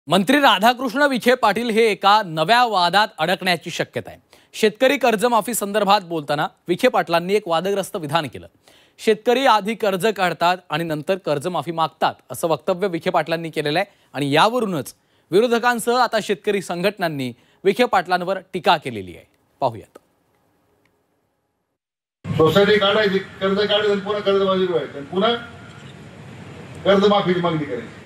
मंत्री राधाकृष्ण विखे पाटील हे एका नव्या वादात अडकण्याची शक्यता आहे। शेतकरी कर्जमाफी संदर्भात बोलताना विखे पाटलांनी एक वादग्रस्त विधान केलं। शेतकरी आधी कर्ज काढतात आणि नंतर कर्जमाफी मागतात असं वक्तव्य विखे पाटलांनी केलेलं आहे आणि यावरूनच विरोधकांसह आता शेतकरी संघटनांनी विखे पाटलांवर टीका केलेली आहे। पाहूयात। सोसायटी काढायची, कर्ज काढायचं, पुन्हा कर्जमाफी व्हायचं, पुन्हा कर्जमाफीची मागणी करायची।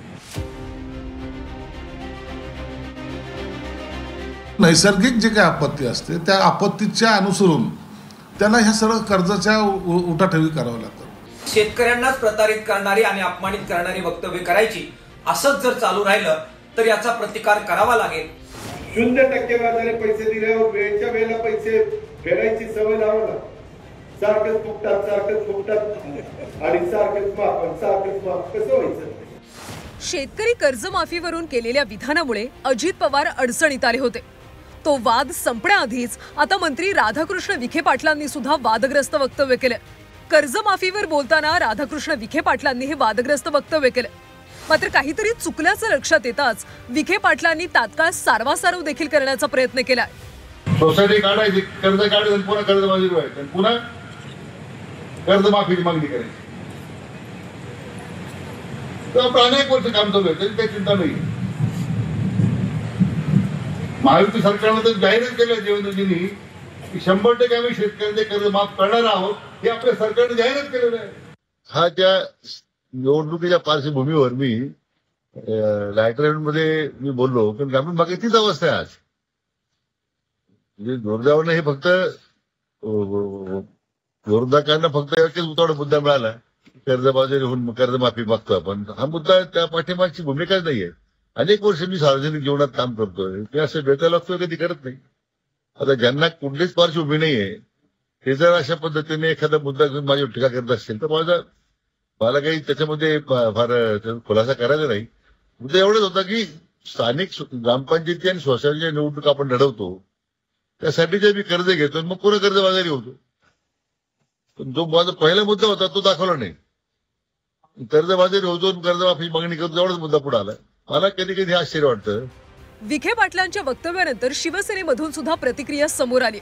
नैसर्गिक जे काही आपत्ती असते त्या आपत्तीच्या अनुसरून त्यांना ह्या सर्व कर्जाच्या उठाठेवी करावं लागतं। शेतकऱ्यांनाच प्रतारित करणारी आणि अपमानित करणारी वक्तव्य करायची असंच जर चालू राहिलं तर याचा प्रतिकार करावा लागेल। 0% व्याजाने पैसे दिल्यावर वेळच्या वेळेला पैसे फेडायची सवय लावला, सारखंच फुकटात आणि सारखंच माफ कसं व्हायचं। शेतकरी कर्जमाफीवरून केलेल्या विधानामुळे अजित पवार अडचणीत आले होते। तो वाद संपण्याआधीच आता मंत्री राधाकृष्ण विखे पाटलांनी सुद्धा वादग्रस्त वक्तव्य केले। कर्जमाफीवर बोलताना राधाकृष्ण विखे पाटलांनी हे वादग्रस्त वक्तव्य केले। मात्र काहीतरी चुकल्याचं लक्षात येताच विखे पाटलांनी तात्काळ सारवासारव देखील करण्याचा प्रयत्न केला। सोसायटी काढायची, कर्ज काढायचं, पुन्हा कर्जमाफी व्हायचं, पुन्हा कर्जमाफीची मागणी करायची। तर अनेक वर्ष काम चालू आहे, त्याची काही चिंता नाही। महायुती सरकारनं तर जाहीरच केलं देवेंद्रजींनी की 100% आम्ही शेतकऱ्यांचे कर्ज माफ करणार आहोत, हे आपल्या सरकारने जाहीरच केलेलं आहे। हा त्या निवडणुकीच्या पार्श्वभूमीवर मी लायटरेमध्ये मी बोललो, पण ग्रामीण भागात तीच अवस्था आहे आज। म्हणजे जोरदारानं हे फक्त विरोधकांना फक्त एकच उतावळा मुद्दा मिळाला, कर्जबाजारी होऊन कर्जमाफी मागतो आपण, हा मुद्दा त्या पाठीमागची भूमिकाच नाहीये। अनेक वर्ष मी सार्वजनिक जीवनात काम करतोय, ते असं भेटायला लागतोय कधी करत नाही। आता ज्यांना कुठलीच पार्श्वभूमी नाहीये ते जर अशा पद्धतीने एखादा मुद्दा घेऊन माझ्यावर टीका करत असतील तर मला काही त्याच्यामध्ये फार खुलासा करायचा नाही। मुद्दा एवढंच होता की स्थानिक ग्रामपंचायती आणि सोसायटीच्या निवडणूक आपण लढवतो, त्यासाठी जे मी कर्ज घेतो मग पुन्हा कर्जबाजारी होतो। पण जो माझा पहिला मुद्दा होता तो दाखवला नाही, कर्जबाजारी होतो, कर्जमाफी मागणी करतो, एवढाच मुद्दा पुढे आला। मला कधी कधी आश्चर्य वाटतं। विखे पाटलांच्या वक्तव्यानंतर शिवसेनेमधून सुद्धा प्रतिक्रिया समोर आली।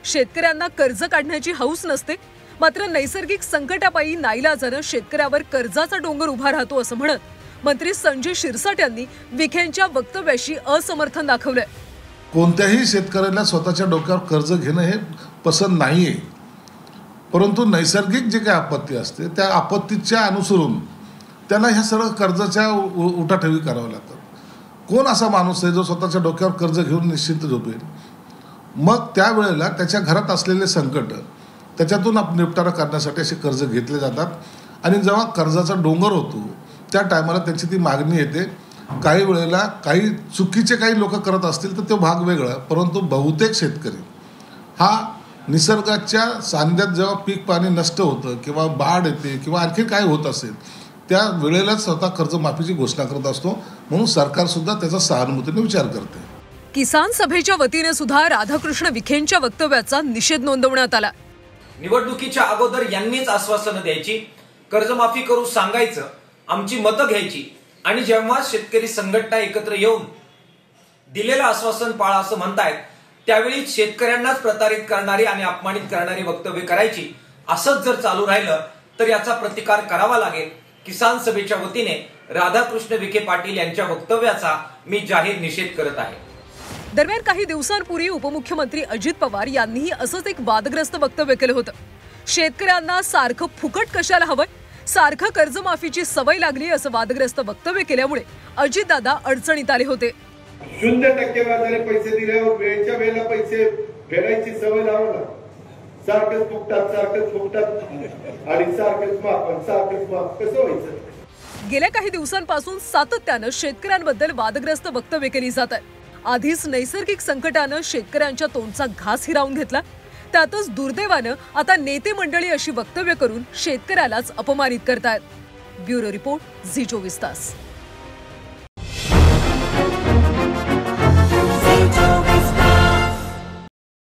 शेतकऱ्यांना कर्ज काढण्याची हौस नसते, मात्र नैसर्गिक संकटापायी नाईलाजानं शेतकऱ्यावर कर्जाचा डोंगर उभा राहतो असं म्हणत मंत्री संजय शिरसाट यांनी विखेंच्या वक्तव्याशी असमर्थन दाखवलंय। कोणत्याही शेतकऱ्याला स्वतःच्या डोक्यावर कर्ज घेणं हे पसंत नाहीये, परंतु नैसर्गिक जे काही आपत्ती असते त्या आपत्तीच्या अनुसरून त्यांना ह्या सर्व कर्जाच्या उठाठेवी करावं लागतं। कोण असा माणूस आहे जो स्वतःच्या डोक्यावर कर्ज घेऊन निश्चिंत झोपेल? मग त्यावेळेला त्याच्या घरात असलेले संकट त्याच्यातून निपटारा करण्यासाठी असे कर्ज घेतले जातात आणि जेव्हा कर्जाचा डोंगर होतो त्या टायमाला त्याची ती मागणी येते। काही वेळेला काही चुकीचे काही लोक करत असतील तर तो भाग वेगळा, परंतु बहुतेक शेतकरी हा निसर्गाच्या सान्निध्यात जेव्हा पीक पाणी नष्ट होतं किंवा बाढ येते किंवा आणखी काय होत असेल त्या वेळेलाच स्वतः कर्जमाफीची घोषणा करत असतो, म्हणून सरकार सुद्धा त्याचा सहानुभूतीने विचार करते। किसान सभेच्या वतीने सुद्धा राधाकृष्ण विखेंच्या वक्तव्याचा निषेध नोंदवण्यात आला। निवडणुकीच्या अगोदर यांनीच आश्वासनं द्यायची, कर्जमाफी करू सांगायचं, आमची मतं घ्यायची आणि जेव्हा शेतकरी संघटना एकत्र येऊन दिलेलं आश्वासन पाळा असं म्हणतायत त्यावेळी शेतकऱ्यांनाच प्रतारित करणारी आणि अपमानित करणारी वक्तव्य करायची असंच जर चालू राहिलं तर याचा प्रतिकार करावा लागेल। किसान सभेच्या वतीने राधाकृष्ण विखे पाटील यांच्या वक्तव्याचा मी जाहीर निषेध करत आहे। दरम्यान काही दिवसांपूर्वी उपमुख्यमंत्री अजित पवार यांनीही असंच एक वादग्रस्त वक्तव्य केलं होतं। शेतकऱ्यांना सारखं फुकट कशाला हवंय, सारखं कर्जमाफीची सवय लागली असं वादग्रस्त वक्तव्य केल्यामुळे अजितदादा अडचणीत आले होते। 0% व्याजाने पैसे दिल्यावर वेळच्या वेळेला पैसे फेडायची सवय लावला, सारखंच फुकटात आणि सारखंच माफ कसं व्हायचं। गेल्या काही दिवसांपासून सातत्यानं शेतकऱ्यांबद्दल वादग्रस्त वक्तव्य केली जात आहेत। आधीच नैसर्गिक संकटानं शेतकऱ्यांच्या तोंडचा घास हिरावून घेतला, त्यातच दुर्दैवानं आता नेते मंडळी अशी वक्तव्य करून शेतकऱ्यालाच अपमानित करतायत। ब्युरो रिपोर्ट, झी 24 तास।